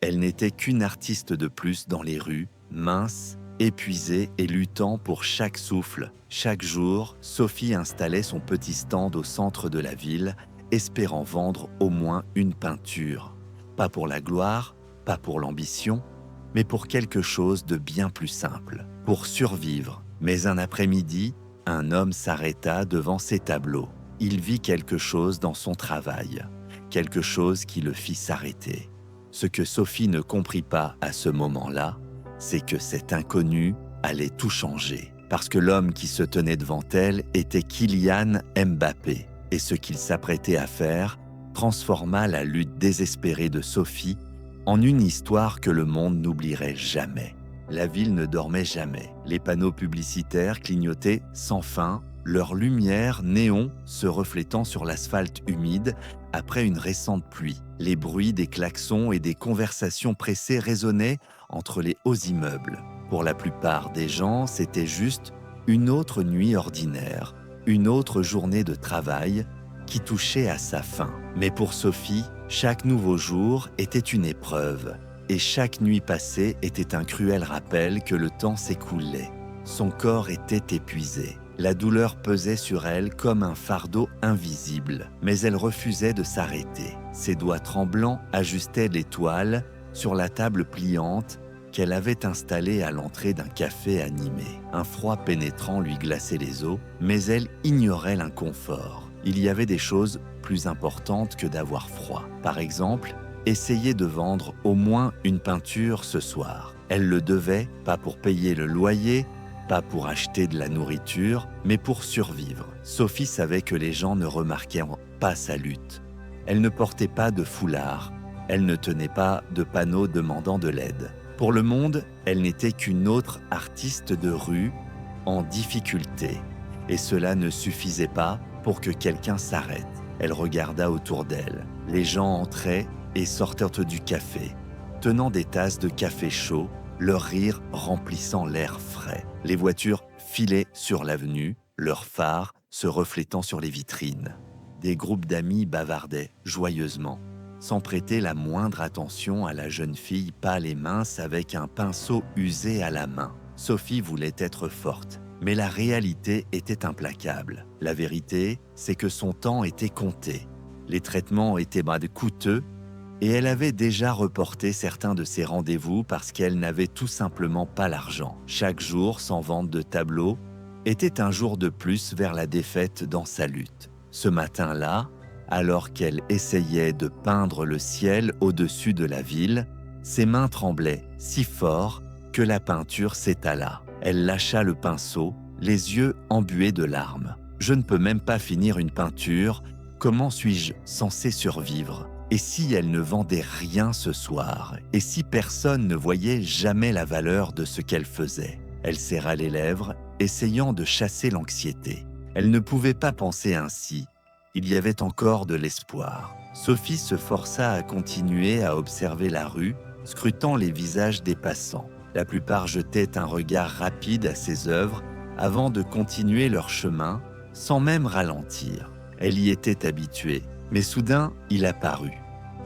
Elle n'était qu'une artiste de plus dans les rues, mince, épuisée et luttant pour chaque souffle. Chaque jour, Sophie installait son petit stand au centre de la ville, espérant vendre au moins une peinture. Pas pour la gloire, pas pour l'ambition, mais pour quelque chose de bien plus simple, pour survivre. Mais un après-midi, un homme s'arrêta devant ses tableaux. Il vit quelque chose dans son travail, quelque chose qui le fit s'arrêter. Ce que Sophie ne comprit pas à ce moment-là, c'est que cet inconnu allait tout changer. Parce que l'homme qui se tenait devant elle était Kylian Mbappé. Et ce qu'il s'apprêtait à faire transforma la lutte désespérée de Sophie en une histoire que le monde n'oublierait jamais. La ville ne dormait jamais. Les panneaux publicitaires clignotaient sans fin, leur lumière néon se reflétant sur l'asphalte humide après une récente pluie. Les bruits des klaxons et des conversations pressées résonnaient entre les hauts immeubles. Pour la plupart des gens, c'était juste une autre nuit ordinaire, une autre journée de travail qui touchait à sa fin. Mais pour Sophie, chaque nouveau jour était une épreuve, et chaque nuit passée était un cruel rappel que le temps s'écoulait. Son corps était épuisé. La douleur pesait sur elle comme un fardeau invisible, mais elle refusait de s'arrêter. Ses doigts tremblants ajustaient les toiles sur la table pliante qu'elle avait installée à l'entrée d'un café animé. Un froid pénétrant lui glaçait les os, mais elle ignorait l'inconfort. Il y avait des choses plus importantes que d'avoir froid. Par exemple, essayer de vendre au moins une peinture ce soir. Elle le devait, pas pour payer le loyer, pas pour acheter de la nourriture, mais pour survivre. Sophie savait que les gens ne remarquaient pas sa lutte. Elle ne portait pas de foulard, elle ne tenait pas de panneau demandant de l'aide. Pour le monde, elle n'était qu'une autre artiste de rue en difficulté. Et cela ne suffisait pas pour que quelqu'un s'arrête. Elle regarda autour d'elle. Les gens entraient et sortaient du café, tenant des tasses de café chaud, leur rire remplissant l'air frais. Les voitures filaient sur l'avenue, leurs phares se reflétant sur les vitrines. Des groupes d'amis bavardaient joyeusement, sans prêter la moindre attention à la jeune fille pâle et mince avec un pinceau usé à la main. Sophie voulait être forte, mais la réalité était implacable. La vérité, c'est que son temps était compté. Les traitements étaient coûteux et elle avait déjà reporté certains de ses rendez-vous parce qu'elle n'avait tout simplement pas l'argent. Chaque jour sans vente de tableaux était un jour de plus vers la défaite dans sa lutte. Ce matin-là, alors qu'elle essayait de peindre le ciel au-dessus de la ville, ses mains tremblaient si fort que la peinture s'étala. Elle lâcha le pinceau, les yeux embués de larmes. « Je ne peux même pas finir une peinture, comment suis-je censée survivre ? Et si elle ne vendait rien ce soir ? Et si personne ne voyait jamais la valeur de ce qu'elle faisait ?» Elle serra les lèvres, essayant de chasser l'anxiété. Elle ne pouvait pas penser ainsi. Il y avait encore de l'espoir. Sophie se força à continuer à observer la rue, scrutant les visages des passants. La plupart jetaient un regard rapide à ses œuvres avant de continuer leur chemin, sans même ralentir. Elle y était habituée, mais soudain, il apparut.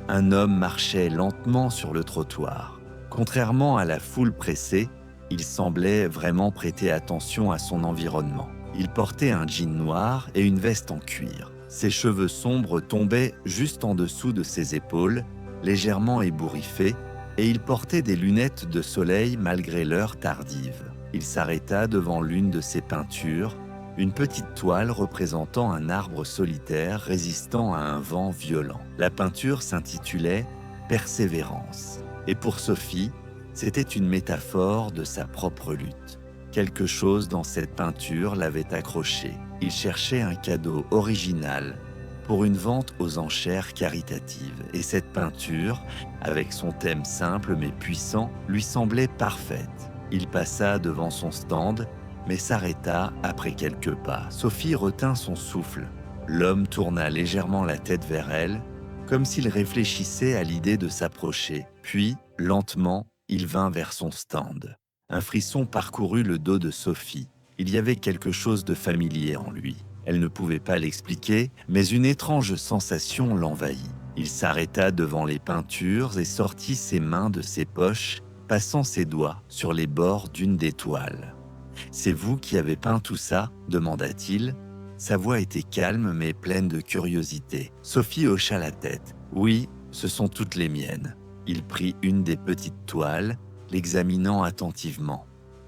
Un homme marchait lentement sur le trottoir. Contrairement à la foule pressée, il semblait vraiment prêter attention à son environnement. Il portait un jean noir et une veste en cuir. Ses cheveux sombres tombaient juste en dessous de ses épaules, légèrement ébouriffés, et il portait des lunettes de soleil malgré l'heure tardive. Il s'arrêta devant l'une de ses peintures, une petite toile représentant un arbre solitaire résistant à un vent violent. La peinture s'intitulait « Persévérance ». Et pour Sophie, c'était une métaphore de sa propre lutte. Quelque chose dans cette peinture l'avait accroché. Il cherchait un cadeau original pour une vente aux enchères caritatives. Et cette peinture, avec son thème simple mais puissant, lui semblait parfaite. Il passa devant son stand, mais s'arrêta après quelques pas. Sophie retint son souffle. L'homme tourna légèrement la tête vers elle, comme s'il réfléchissait à l'idée de s'approcher. Puis, lentement, il vint vers son stand. Un frisson parcourut le dos de Sophie. Il y avait quelque chose de familier en lui. Elle ne pouvait pas l'expliquer, mais une étrange sensation l'envahit. Il s'arrêta devant les peintures et sortit ses mains de ses poches, passant ses doigts sur les bords d'une des toiles. « C'est vous qui avez peint tout ça ?» demanda-t-il. Sa voix était calme mais pleine de curiosité. Sophie hocha la tête. « Oui, ce sont toutes les miennes. » Il prit une des petites toiles, l'examinant attentivement.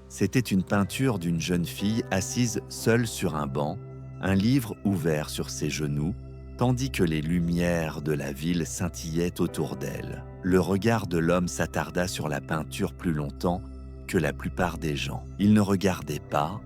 C'était une peinture d'une jeune fille assise seule sur un banc, un livre ouvert sur ses genoux, tandis que les lumières de la ville scintillaient autour d'elle. Le regard de l'homme s'attarda sur la peinture plus longtemps que la plupart des gens. Il ne regardait pas,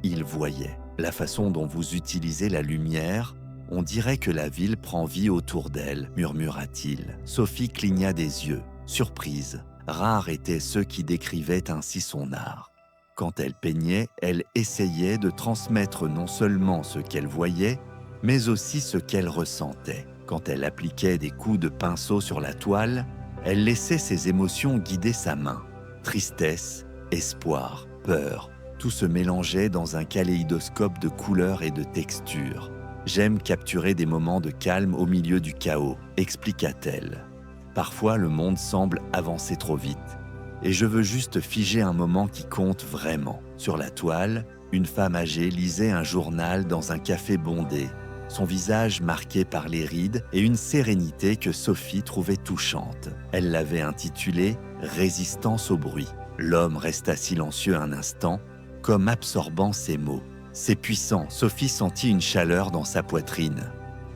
il voyait. La façon dont vous utilisez la lumière, on dirait que la ville prend vie autour d'elle, murmura-t-il. Sophie cligna des yeux, surprise. Rares étaient ceux qui décrivaient ainsi son art. Quand elle peignait, elle essayait de transmettre non seulement ce qu'elle voyait, mais aussi ce qu'elle ressentait. Quand elle appliquait des coups de pinceau sur la toile, elle laissait ses émotions guider sa main. Tristesse, espoir, peur, tout se mélangeait dans un kaléidoscope de couleurs et de textures. « J'aime capturer des moments de calme au milieu du chaos », expliqua-t-elle. « Parfois, le monde semble avancer trop vite. Et je veux juste figer un moment qui compte vraiment. » Sur la toile, une femme âgée lisait un journal dans un café bondé, son visage marqué par les rides et une sérénité que Sophie trouvait touchante. Elle l'avait intitulé « Résistance au bruit ». L'homme resta silencieux un instant, comme absorbant ces mots. C'est puissant, Sophie sentit une chaleur dans sa poitrine.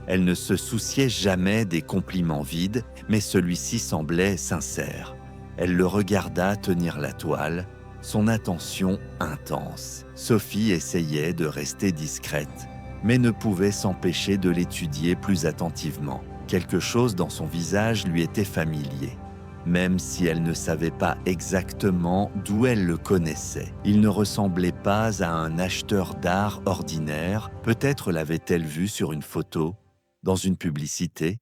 Elle ne se souciait jamais des compliments vides, mais celui-ci semblait sincère. Elle le regarda tenir la toile, son attention intense. Sophie essayait de rester discrète, mais ne pouvait s'empêcher de l'étudier plus attentivement. Quelque chose dans son visage lui était familier, même si elle ne savait pas exactement d'où elle le connaissait. Il ne ressemblait pas à un acheteur d'art ordinaire, peut-être l'avait-elle vu sur une photo, dans une publicité.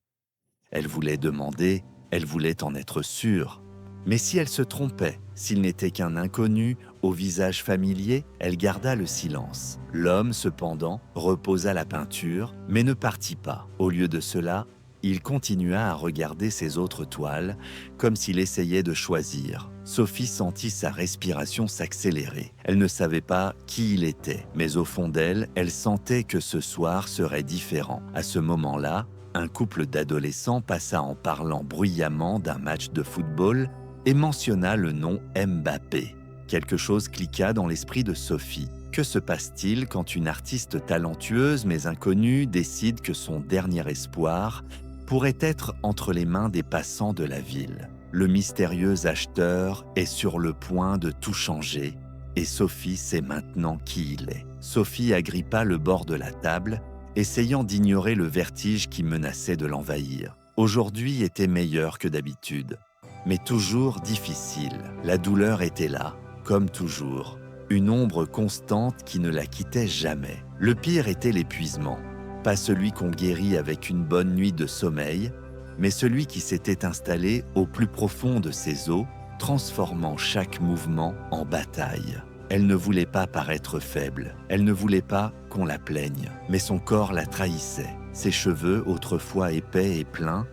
Elle voulait demander, elle voulait en être sûre. Mais si elle se trompait, s'il n'était qu'un inconnu au visage familier, elle garda le silence. L'homme, cependant, reposa la peinture, mais ne partit pas. Au lieu de cela, il continua à regarder ses autres toiles, comme s'il essayait de choisir. Sophie sentit sa respiration s'accélérer. Elle ne savait pas qui il était, mais au fond d'elle, elle sentait que ce soir serait différent. À ce moment-là, un couple d'adolescents passa en parlant bruyamment d'un match de football et mentionna le nom Mbappé. Quelque chose cliqua dans l'esprit de Sophie. Que se passe-t-il quand une artiste talentueuse mais inconnue décide que son dernier espoir pourrait être entre les mains des passants de la ville? Le mystérieux acheteur est sur le point de tout changer et Sophie sait maintenant qui il est. Sophie agrippa le bord de la table, essayant d'ignorer le vertige qui menaçait de l'envahir. Aujourd'hui était meilleur que d'habitude, mais toujours difficile. La douleur était là, comme toujours, une ombre constante qui ne la quittait jamais. Le pire était l'épuisement, pas celui qu'on guérit avec une bonne nuit de sommeil, mais celui qui s'était installé au plus profond de ses os, transformant chaque mouvement en bataille. Elle ne voulait pas paraître faible, elle ne voulait pas qu'on la plaigne, mais son corps la trahissait. Ses cheveux, autrefois épais et pleins,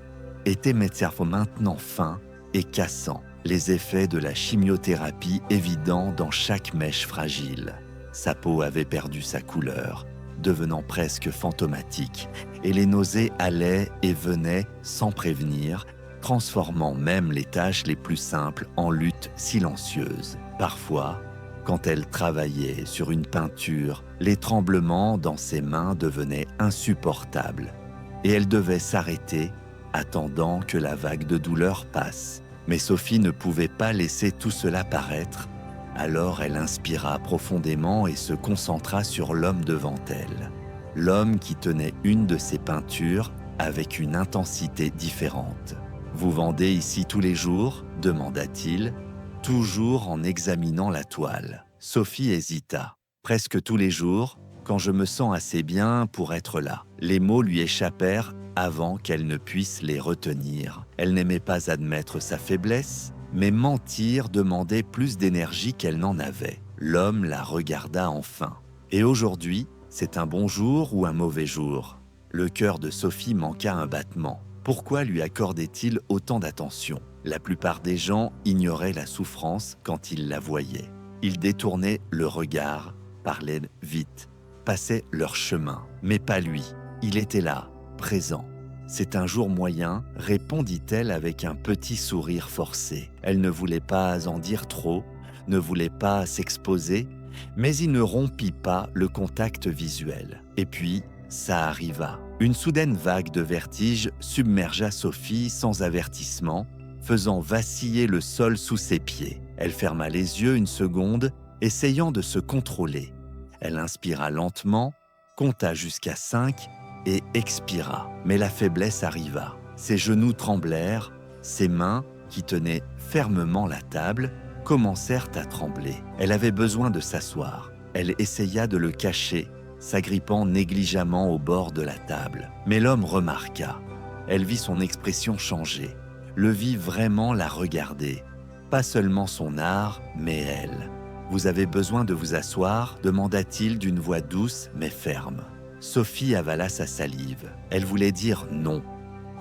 étaient maintenant fins et cassants, les effets de la chimiothérapie évidents dans chaque mèche fragile. Sa peau avait perdu sa couleur, devenant presque fantomatique, et les nausées allaient et venaient sans prévenir, transformant même les tâches les plus simples en luttes silencieuses. Parfois, quand elle travaillait sur une peinture, les tremblements dans ses mains devenaient insupportables, et elle devait s'arrêter, attendant que la vague de douleur passe. Mais Sophie ne pouvait pas laisser tout cela paraître, alors elle inspira profondément et se concentra sur l'homme devant elle. L'homme qui tenait une de ses peintures avec une intensité différente. « Vous vendez ici tous les jours ?» demanda-t-il, toujours en examinant la toile. Sophie hésita. « Presque tous les jours, quand je me sens assez bien pour être là. » Les mots lui échappèrent avant qu'elle ne puisse les retenir. Elle n'aimait pas admettre sa faiblesse, mais mentir demandait plus d'énergie qu'elle n'en avait. L'homme la regarda enfin. « Et aujourd'hui, c'est un bon jour ou un mauvais jour ?» Le cœur de Sophie manqua un battement. Pourquoi lui accordait-il autant d'attention? La plupart des gens ignoraient la souffrance quand ils la voyaient. Ils détournaient le regard, parlaient vite, passaient leur chemin. Mais pas lui. Il était là, présent. C'est un jour moyen, répondit-elle avec un petit sourire forcé. Elle ne voulait pas en dire trop, ne voulait pas s'exposer, mais il ne rompit pas le contact visuel. Et puis, ça arriva. Une soudaine vague de vertige submergea Sophie sans avertissement, faisant vaciller le sol sous ses pieds. Elle ferma les yeux une seconde, essayant de se contrôler. Elle inspira lentement, compta jusqu'à 5 et expira. Mais la faiblesse arriva. Ses genoux tremblèrent, ses mains, qui tenaient fermement la table, commencèrent à trembler. Elle avait besoin de s'asseoir. Elle essaya de le cacher, s'agrippant négligemment au bord de la table. Mais l'homme remarqua. Elle vit son expression changer, le vit vraiment la regarder. Pas seulement son art, mais elle. « Vous avez besoin de vous asseoir ?» demanda-t-il d'une voix douce mais ferme. Sophie avala sa salive. Elle voulait dire non.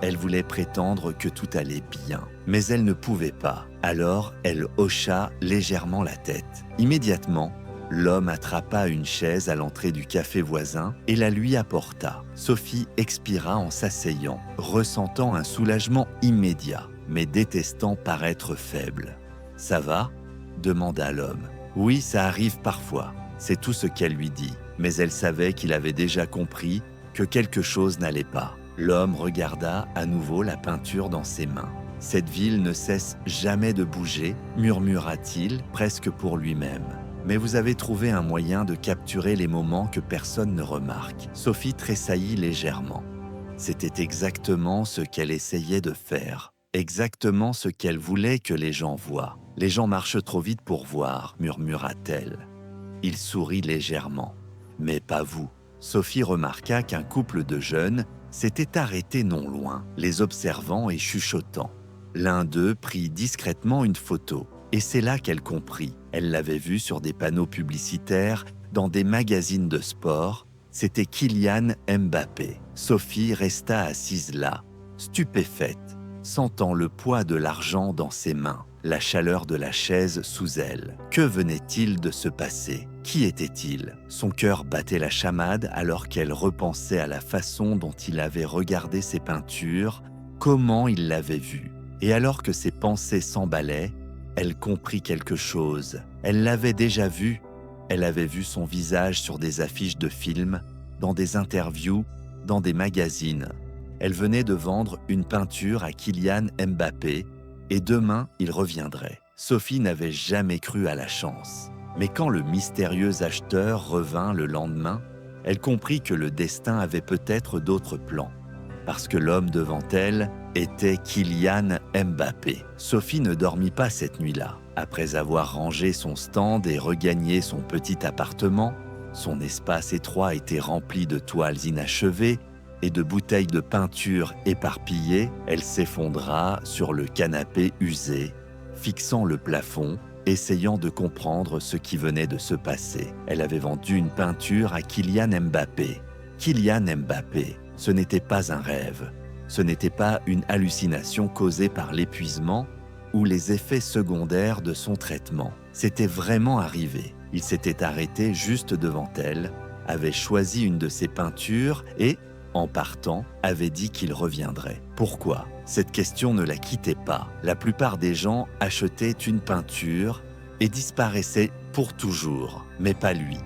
Elle voulait prétendre que tout allait bien. Mais elle ne pouvait pas. Alors, elle hocha légèrement la tête. Immédiatement, l'homme attrapa une chaise à l'entrée du café voisin et la lui apporta. Sophie expira en s'asseyant, ressentant un soulagement immédiat, mais détestant paraître faible. « Ça va ?» demanda l'homme. « Oui, ça arrive parfois. » C'est tout ce qu'elle lui dit. Mais elle savait qu'il avait déjà compris que quelque chose n'allait pas. L'homme regarda à nouveau la peinture dans ses mains. « Cette ville ne cesse jamais de bouger, » murmura-t-il presque pour lui-même. Mais vous avez trouvé un moyen de capturer les moments que personne ne remarque. Sophie tressaillit légèrement. C'était exactement ce qu'elle essayait de faire. Exactement ce qu'elle voulait que les gens voient. « Les gens marchent trop vite pour voir, » murmura-t-elle. Il sourit légèrement. « Mais pas vous. » Sophie remarqua qu'un couple de jeunes s'était arrêté non loin, les observant et chuchotant. L'un d'eux prit discrètement une photo. Et c'est là qu'elle comprit. Elle l'avait vu sur des panneaux publicitaires, dans des magazines de sport. C'était Kylian Mbappé. Sophie resta assise là, stupéfaite, sentant le poids de l'argent dans ses mains, la chaleur de la chaise sous elle. Que venait-il de se passer? Qui était-il? Son cœur battait la chamade alors qu'elle repensait à la façon dont il avait regardé ses peintures, comment il l'avait vu. Et alors que ses pensées s'emballaient, elle comprit quelque chose. Elle l'avait déjà vu. Elle avait vu son visage sur des affiches de films, dans des interviews, dans des magazines. Elle venait de vendre une peinture à Kylian Mbappé et demain, il reviendrait. Sophie n'avait jamais cru à la chance. Mais quand le mystérieux acheteur revint le lendemain, elle comprit que le destin avait peut-être d'autres plans. Parce que l'homme devant elle était Kylian Mbappé. Sophie ne dormit pas cette nuit-là. Après avoir rangé son stand et regagné son petit appartement, son espace étroit était rempli de toiles inachevées et de bouteilles de peinture éparpillées. Elle s'effondra sur le canapé usé, fixant le plafond, essayant de comprendre ce qui venait de se passer. Elle avait vendu une peinture à Kylian Mbappé. Kylian Mbappé, ce n'était pas un rêve. Ce n'était pas une hallucination causée par l'épuisement ou les effets secondaires de son traitement. C'était vraiment arrivé. Il s'était arrêté juste devant elle, avait choisi une de ses peintures et, en partant, avait dit qu'il reviendrait. Pourquoi? Cette question ne la quittait pas. La plupart des gens achetaient une peinture et disparaissaient pour toujours, mais pas lui.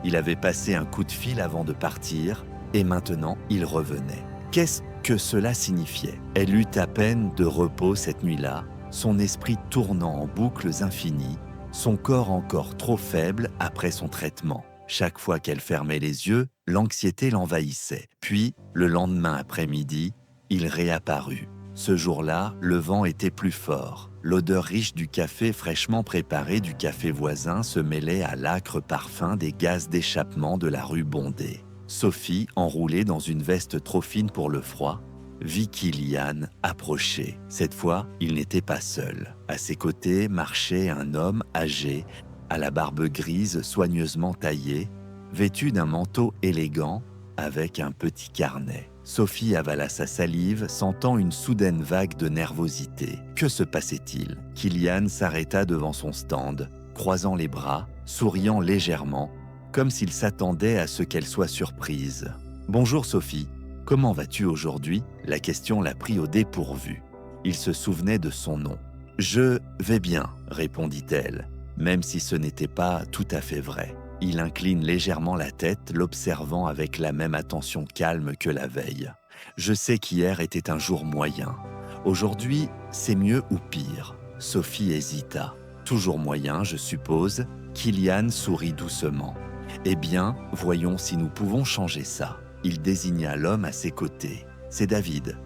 Il avait passé un coup de fil avant de partir et maintenant il revenait. Qu'est-ce que cela signifiait? Elle eut à peine de repos cette nuit-là, son esprit tournant en boucles infinies, son corps encore trop faible après son traitement. Chaque fois qu'elle fermait les yeux, l'anxiété l'envahissait. Puis, le lendemain après-midi, il réapparut. Ce jour-là, le vent était plus fort. L'odeur riche du café fraîchement préparé du café voisin se mêlait à l'âcre parfum des gaz d'échappement de la rue Bondé. Sophie, enroulée dans une veste trop fine pour le froid, vit Kylian approcher. Cette fois, il n'était pas seul. À ses côtés marchait un homme âgé, à la barbe grise soigneusement taillée, vêtu d'un manteau élégant avec un petit carnet. Sophie avala sa salive, sentant une soudaine vague de nervosité. Que se passait-il? Kylian s'arrêta devant son stand, croisant les bras, souriant légèrement, comme s'il s'attendait à ce qu'elle soit surprise. « Bonjour Sophie, comment vas-tu aujourd'hui ?» La question l'a pris au dépourvu. Il se souvenait de son nom. « Je vais bien », répondit-elle, même si ce n'était pas tout à fait vrai. Il incline légèrement la tête, l'observant avec la même attention calme que la veille. « Je sais qu'hier était un jour moyen. Aujourd'hui, c'est mieux ou pire ?» Sophie hésita. « Toujours moyen, je suppose ?» Kylian sourit doucement. « Eh bien, voyons si nous pouvons changer ça. » Il désigna l'homme à ses côtés. « C'est David.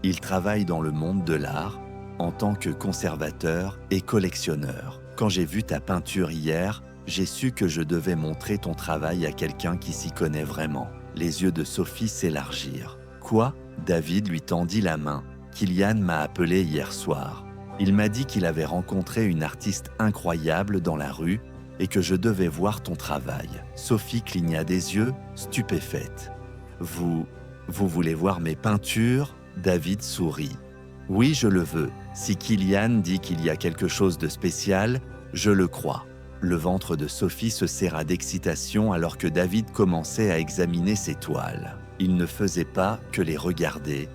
Il travaille dans le monde de l'art en tant que conservateur et collectionneur. Quand j'ai vu ta peinture hier, j'ai su que je devais montrer ton travail à quelqu'un qui s'y connaît vraiment. » Les yeux de Sophie s'élargirent. « Quoi ?» David lui tendit la main. « Kylian m'a appelé hier soir. Il m'a dit qu'il avait rencontré une artiste incroyable dans la rue et que je devais voir ton travail. » Sophie cligna des yeux, stupéfaite. « Vous voulez voir mes peintures ?» David sourit. « Oui, je le veux. Si Kylian dit qu'il y a quelque chose de spécial, je le crois. » Le ventre de Sophie se serra d'excitation alors que David commençait à examiner ses toiles. Il ne faisait pas que les regarder.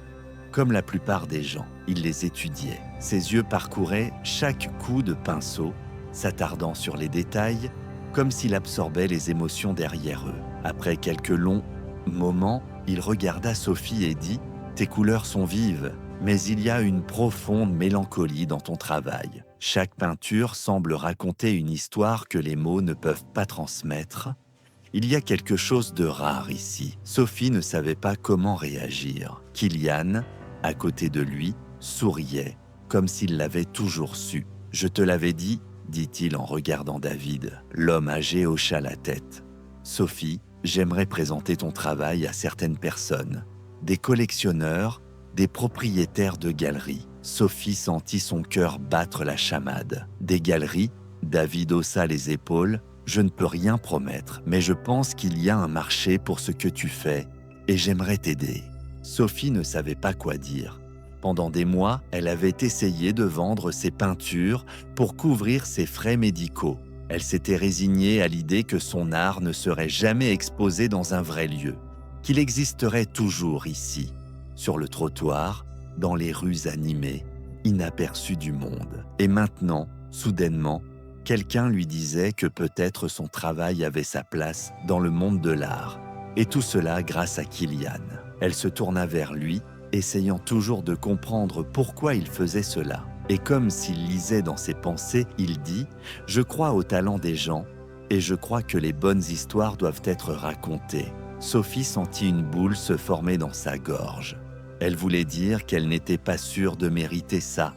Comme la plupart des gens, il les étudiait. Ses yeux parcouraient chaque coup de pinceau, s'attardant sur les détails, comme s'il absorbait les émotions derrière eux. Après quelques longs moments, il regarda Sophie et dit « Tes couleurs sont vives, mais il y a une profonde mélancolie dans ton travail. Chaque peinture semble raconter une histoire que les mots ne peuvent pas transmettre. Il y a quelque chose de rare ici. » Sophie ne savait pas comment réagir. Kylian, à côté de lui, souriait, comme s'il l'avait toujours su. « Je te l'avais dit » dit-il en regardant David. L'homme âgé hocha la tête. « Sophie, j'aimerais présenter ton travail à certaines personnes. Des collectionneurs, des propriétaires de galeries. » Sophie sentit son cœur battre la chamade. « Des galeries ?» David haussa les épaules. « Je ne peux rien promettre, mais je pense qu'il y a un marché pour ce que tu fais et j'aimerais t'aider. » Sophie ne savait pas quoi dire. Pendant des mois, elle avait essayé de vendre ses peintures pour couvrir ses frais médicaux. Elle s'était résignée à l'idée que son art ne serait jamais exposé dans un vrai lieu, qu'il existerait toujours ici, sur le trottoir, dans les rues animées, inaperçues du monde. Et maintenant, soudainement, quelqu'un lui disait que peut-être son travail avait sa place dans le monde de l'art. Et tout cela grâce à Kylian. Elle se tourna vers lui, essayant toujours de comprendre pourquoi il faisait cela. Et comme s'il lisait dans ses pensées, il dit « Je crois au talent des gens et je crois que les bonnes histoires doivent être racontées. » Sophie sentit une boule se former dans sa gorge. Elle voulait dire qu'elle n'était pas sûre de mériter ça,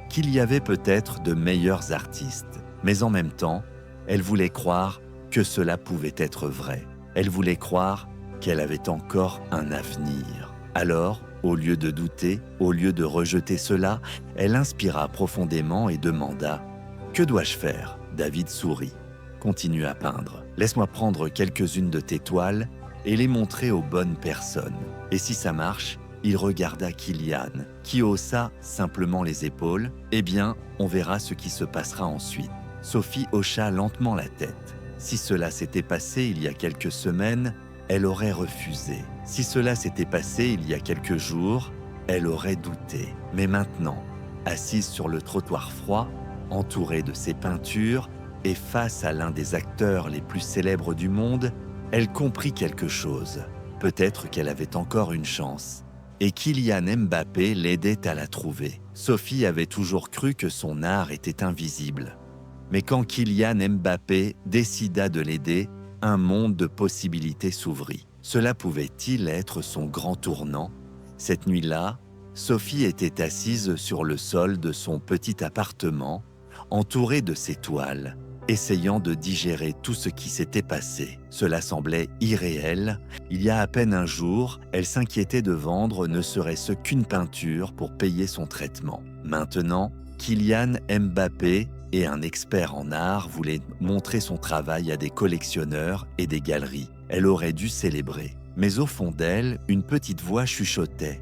qu'il y avait peut-être de meilleurs artistes. Mais en même temps, elle voulait croire que cela pouvait être vrai. Elle voulait croire qu'elle avait encore un avenir. Alors, au lieu de douter, au lieu de rejeter cela, elle inspira profondément et demanda « Que dois-je faire ?» David sourit. « Continue à peindre. Laisse-moi prendre quelques-unes de tes toiles et les montrer aux bonnes personnes. Et si ça marche ?» Il regarda Kylian, qui haussa simplement les épaules. « Eh bien, on verra ce qui se passera ensuite. » Sophie hocha lentement la tête. Si cela s'était passé il y a quelques semaines, elle aurait refusé. Si cela s'était passé il y a quelques jours, elle aurait douté. Mais maintenant, assise sur le trottoir froid, entourée de ses peintures et face à l'un des acteurs les plus célèbres du monde, elle comprit quelque chose. Peut-être qu'elle avait encore une chance. Et Kylian Mbappé l'aidait à la trouver. Sophie avait toujours cru que son art était invisible. Mais quand Kylian Mbappé décida de l'aider, un monde de possibilités s'ouvrit. Cela pouvait-il être son grand tournant? Cette nuit-là, Sophie était assise sur le sol de son petit appartement, entourée de ses toiles, essayant de digérer tout ce qui s'était passé. Cela semblait irréel. Il y a à peine un jour, elle s'inquiétait de vendre ne serait-ce qu'une peinture pour payer son traitement. Maintenant, Kylian Mbappé et un expert en art voulaient montrer son travail à des collectionneurs et des galeries. Elle aurait dû célébrer. Mais au fond d'elle, une petite voix chuchotait.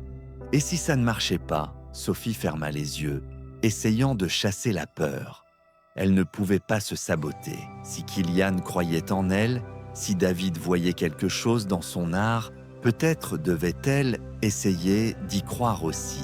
Et si ça ne marchait pas, Sophie ferma les yeux, essayant de chasser la peur. Elle ne pouvait pas se saboter. Si Kylian croyait en elle, si David voyait quelque chose dans son art, peut-être devait-elle essayer d'y croire aussi.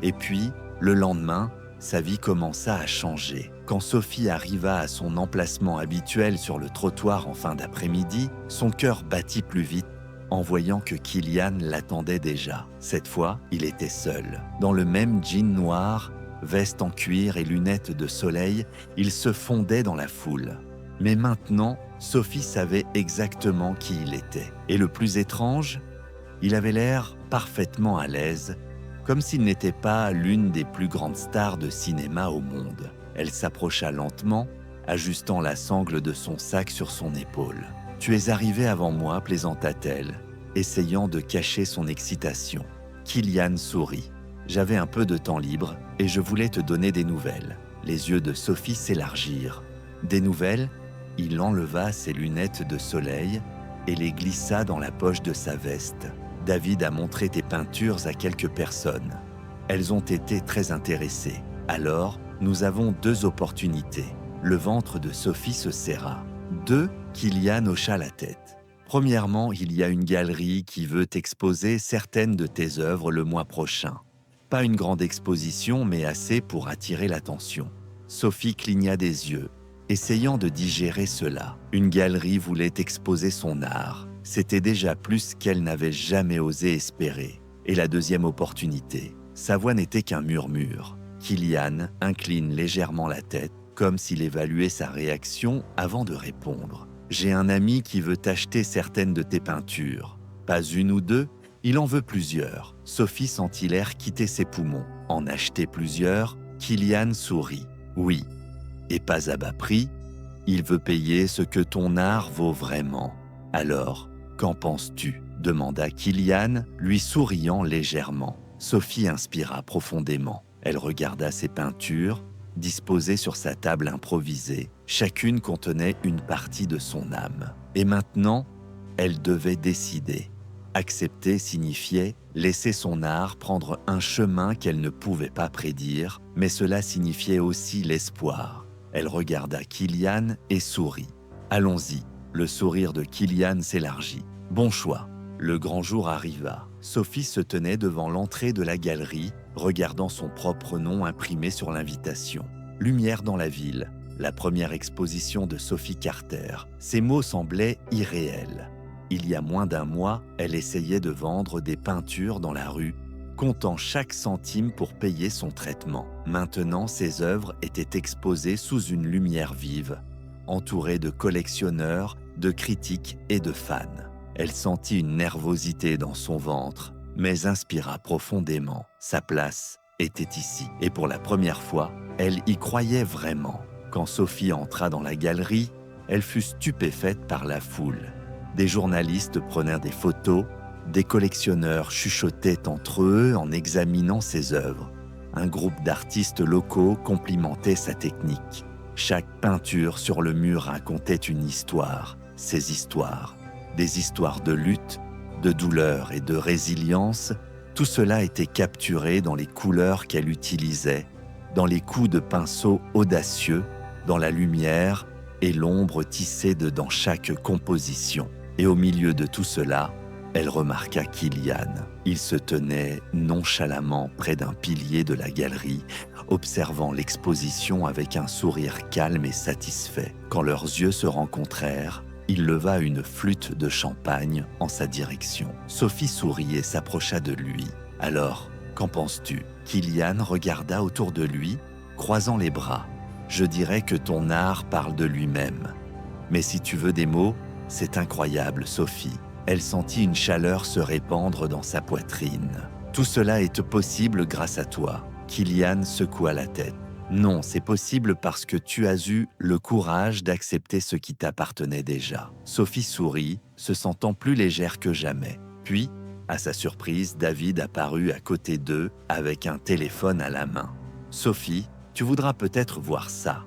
Et puis, le lendemain, sa vie commença à changer. Quand Sophie arriva à son emplacement habituel sur le trottoir en fin d'après-midi, son cœur battit plus vite en voyant que Kylian l'attendait déjà. Cette fois, il était seul. Dans le même jean noir, veste en cuir et lunettes de soleil, il se fondait dans la foule. Mais maintenant, Sophie savait exactement qui il était. Et le plus étrange, il avait l'air parfaitement à l'aise, comme s'il n'était pas l'une des plus grandes stars de cinéma au monde. Elle s'approcha lentement, ajustant la sangle de son sac sur son épaule. « Tu es arrivé avant moi », plaisanta-t-elle, essayant de cacher son excitation. Kylian sourit. « J'avais un peu de temps libre et je voulais te donner des nouvelles. » Les yeux de Sophie s'élargirent. « Des nouvelles ?» Il enleva ses lunettes de soleil et les glissa dans la poche de sa veste. « David a montré tes peintures à quelques personnes. Elles ont été très intéressées. Alors, nous avons 2 opportunités. » Le ventre de Sophie se serra. « 2 ?» Kylian hocha la tête. « Premièrement, il y a une galerie qui veut exposer certaines de tes œuvres le mois prochain. Pas une grande exposition, mais assez pour attirer l'attention. » Sophie cligna des yeux, essayant de digérer cela. Une galerie voulait exposer son art. C'était déjà plus qu'elle n'avait jamais osé espérer. Et la deuxième opportunité, sa voix n'était qu'un murmure. Kylian incline légèrement la tête, comme s'il évaluait sa réaction avant de répondre. « J'ai un ami qui veut acheter certaines de tes peintures. Pas une ou 2, il en veut plusieurs. » Sophie sentit l'air quitter ses poumons. « En acheter plusieurs ?» Kylian sourit. « Oui. Et pas à bas prix. Il veut payer ce que ton art vaut vraiment. Alors, qu'en penses-tu » demanda Kylian, lui souriant légèrement. Sophie inspira profondément. Elle regarda ses peintures, disposées sur sa table improvisée. Chacune contenait une partie de son âme. Et maintenant, elle devait décider. Accepter signifiait laisser son art prendre un chemin qu'elle ne pouvait pas prédire, mais cela signifiait aussi l'espoir. Elle regarda Kylian et sourit. « Allons-y !» Le sourire de Kylian s'élargit. « Bon choix !» Le grand jour arriva. Sophie se tenait devant l'entrée de la galerie, regardant son propre nom imprimé sur l'invitation. « Lumière dans la ville », la première exposition de Sophie Carter. Ces mots semblaient irréels. Il y a moins d'un mois, elle essayait de vendre des peintures dans la rue, comptant chaque centime pour payer son traitement. Maintenant, ses œuvres étaient exposées sous une lumière vive, entourée de collectionneurs, de critiques et de fans. Elle sentit une nervosité dans son ventre, mais inspira profondément. Sa place était ici. Et pour la première fois, elle y croyait vraiment. Quand Sophie entra dans la galerie, elle fut stupéfaite par la foule. Des journalistes prenaient des photos, des collectionneurs chuchotaient entre eux en examinant ses œuvres. Un groupe d'artistes locaux complimentait sa technique. Chaque peinture sur le mur racontait une histoire, ses histoires. Des histoires de lutte, de douleur et de résilience, tout cela était capturé dans les couleurs qu'elle utilisait, dans les coups de pinceau audacieux, dans la lumière et l'ombre tissée dans chaque composition. Et au milieu de tout cela, elle remarqua Kylian. Il se tenait nonchalamment près d'un pilier de la galerie, observant l'exposition avec un sourire calme et satisfait. Quand leurs yeux se rencontrèrent, il leva une flûte de champagne en sa direction. Sophie sourit et s'approcha de lui. « Alors, qu'en penses-tu » Kylian regarda autour de lui, croisant les bras. « Je dirais que ton art parle de lui-même. Mais si tu veux des mots, c'est incroyable, Sophie. » Elle sentit une chaleur se répandre dans sa poitrine. « Tout cela est possible grâce à toi. » Kylian secoua la tête. « Non, c'est possible parce que tu as eu le courage d'accepter ce qui t'appartenait déjà. » Sophie sourit, se sentant plus légère que jamais. Puis, à sa surprise, David apparut à côté d'eux avec un téléphone à la main. « Sophie, tu voudras peut-être voir ça. »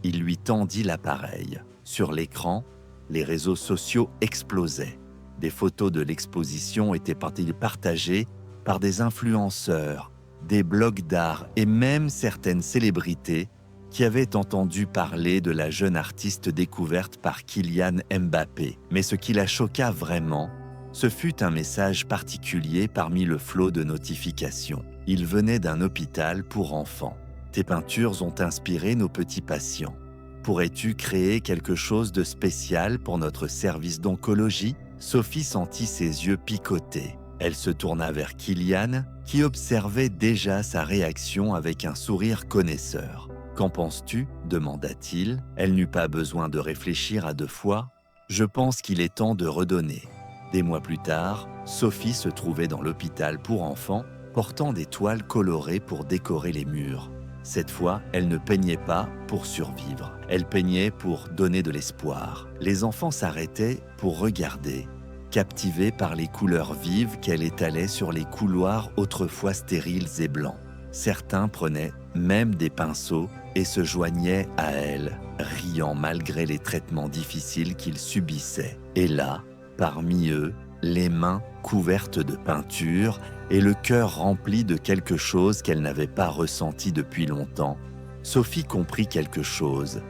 Il lui tendit l'appareil. Sur l'écran, les réseaux sociaux explosaient. Des photos de l'exposition étaient partagées par des influenceurs, des blogs d'art et même certaines célébrités qui avaient entendu parler de la jeune artiste découverte par Kylian Mbappé. Mais ce qui la choqua vraiment, ce fut un message particulier parmi le flot de notifications. Il venait d'un hôpital pour enfants. « Tes peintures ont inspiré nos petits patients. Pourrais-tu créer quelque chose de spécial pour notre service d'oncologie ?» Sophie sentit ses yeux picoter. Elle se tourna vers Kylian, qui observait déjà sa réaction avec un sourire connaisseur. « Qu'en penses-tu » demanda-t-il. Elle n'eut pas besoin de réfléchir à deux fois. « Je pense qu'il est temps de redonner. » Des mois plus tard, Sophie se trouvait dans l'hôpital pour enfants, portant des toiles colorées pour décorer les murs. Cette fois, elle ne peignait pas pour survivre. Elle peignait pour donner de l'espoir. Les enfants s'arrêtaient pour regarder, captivés par les couleurs vives qu'elle étalait sur les couloirs autrefois stériles et blancs. Certains prenaient même des pinceaux et se joignaient à elle, riant malgré les traitements difficiles qu'ils subissaient. Et là, parmi eux, les mains couvertes de peinture et le cœur rempli de quelque chose qu'elle n'avait pas ressenti depuis longtemps, Sophie comprit quelque chose.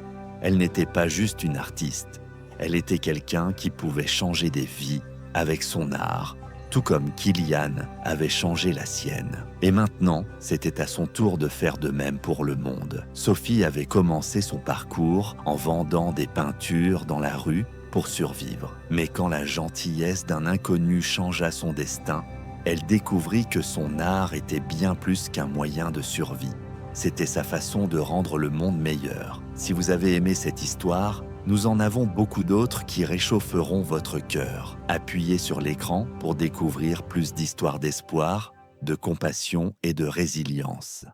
Elle n'était pas juste une artiste, elle était quelqu'un qui pouvait changer des vies avec son art, tout comme Kylian avait changé la sienne. Et maintenant, c'était à son tour de faire de même pour le monde. Sophie avait commencé son parcours en vendant des peintures dans la rue pour survivre. Mais quand la gentillesse d'un inconnu changea son destin, elle découvrit que son art était bien plus qu'un moyen de survie. C'était sa façon de rendre le monde meilleur. Si vous avez aimé cette histoire, nous en avons beaucoup d'autres qui réchaufferont votre cœur. Appuyez sur l'écran pour découvrir plus d'histoires d'espoir, de compassion et de résilience.